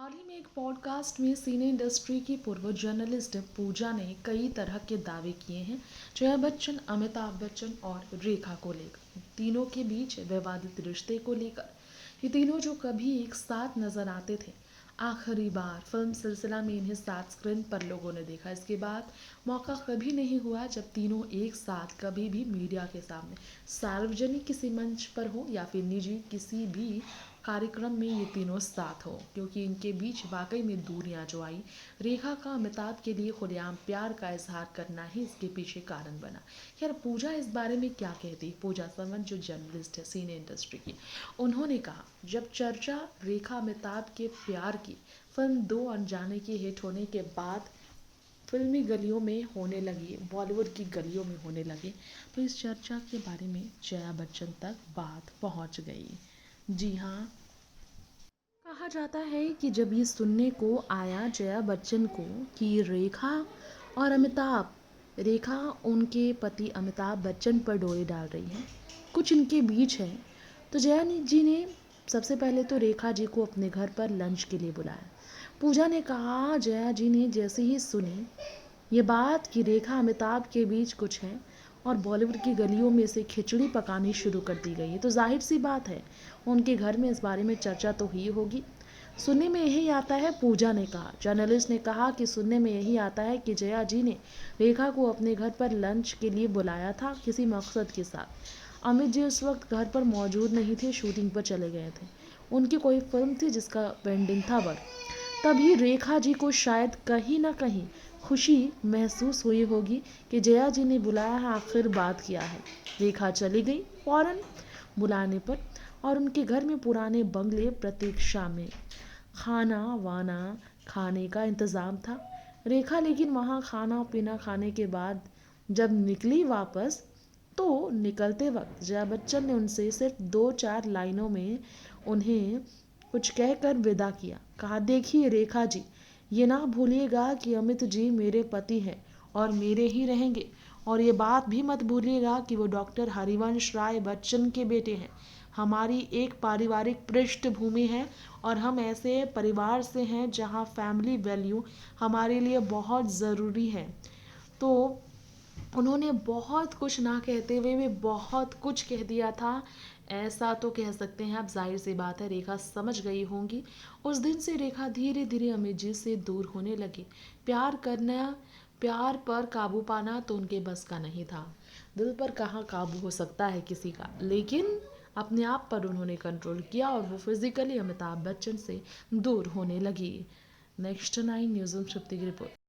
हाल ही में एक पॉडकास्ट में सिने इंडस्ट्री की पूर्व जर्नलिस्ट पूजा ने कई तरह के दावे किए हैं जया बच्चन, अमिताभ बच्चन और रेखा को लेकर, तीनों के बीच विवादित रिश्ते को लेकर। ये तीनों जो कभी एक साथ नजर आते थे, आखिरी बार फिल्म सिलसिला में इन्हें साथ स्क्रीन पर लोगों ने देखा। इसके बाद मौका कभी नहीं हुआ जब तीनों एक साथ कभी भी मीडिया के सामने सार्वजनिक किसी मंच पर हो या फिर निजी किसी भी कार्यक्रम में ये तीनों साथ हो, क्योंकि इनके बीच वाकई में दूरियां जो आई, रेखा का अमिताभ के लिए खुलेआम प्यार का इजहार करना ही इसके पीछे कारण बना। यार पूजा इस बारे में क्या कहती है? पूजा सरवन जो जर्नलिस्ट है सिने इंडस्ट्री की, उन्होंने कहा, जब चर्चा रेखा अमिताभ के प्यार की फिल्म दो अनजाने के हिट होने के बाद फिल्मी गलियों में होने लगी, बॉलीवुड की गलियों में होने लगी, तो इस चर्चा के बारे में जया बच्चन तक बात पहुंच गई। जी हाँ, कहा जाता है कि जब ये सुनने को आया जया बच्चन को कि और अमिताभ रेखा उनके पति अमिताभ बच्चन पर डोरी डाल रही है, कुछ इनके बीच है, तो जी ने सबसे पहले तो रेखा जी को अपने घर पर लंच के लिए बुलाया। पूजा ने कहा, जया जी ने जैसे ही सुनी ये बात कि रेखा अमिताभ के बीच कुछ है और बॉलीवुड की गलियों में से खिचड़ी पकानी शुरू कर दी गई है, तो जाहिर सी बात है उनके घर में इस बारे में चर्चा तो ही होगी। सुनने में यही आता है, पूजा ने कहा, जर्नलिस्ट ने कहा कि सुनने में यही आता है कि जया जी ने रेखा को अपने घर पर लंच के लिए बुलाया था किसी मकसद के साथ। अमित जी उस वक्त घर पर मौजूद नहीं थे, शूटिंग पर चले गए थे। उनकी कोई फिल्म थी जिसका पेंडिंग था वर्क। तभी रेखा जी को शायद कहीं ना कहीं खुशी महसूस हुई होगी कि जया जी ने बुलाया है, आखिर बात किया है। रेखा चली गई फौरन बुलाने पर, और उनके घर में पुराने बंगले प्रतीक्षा में खाना वाना खाने का इंतज़ाम था। रेखा लेकिन वहाँ खाना पीना खाने के बाद जब निकली वापस, तो निकलते वक्त जया बच्चन ने उनसे सिर्फ 2-4 लाइनों में उन्हें कुछ कहकर विदा किया। कहा, देखिए रेखा जी, ये ना भूलिएगा कि अमित जी मेरे पति हैं और मेरे ही रहेंगे, और ये बात भी मत भूलिएगा कि वो डॉक्टर हरिवंश राय बच्चन के बेटे हैं। हमारी एक पारिवारिक पृष्ठभूमि है और हम ऐसे परिवार से हैं जहाँ फैमिली वैल्यू हमारे लिए बहुत ज़रूरी है। तो उन्होंने बहुत कुछ ना कहते हुए भी बहुत कुछ कह दिया था, ऐसा तो कह सकते हैं आप। जाहिर सी बात है रेखा समझ गई होंगी। उस दिन से रेखा धीरे धीरे अमित जी से दूर होने लगी। प्यार करना, प्यार पर काबू पाना तो उनके बस का नहीं था। दिल पर कहाँ काबू हो सकता है किसी का, लेकिन अपने आप पर उन्होंने कंट्रोल किया और वो फिजिकली अमिताभ बच्चन से दूर होने लगी। नेक्स्ट 9 न्यूज़ की रिपोर्ट।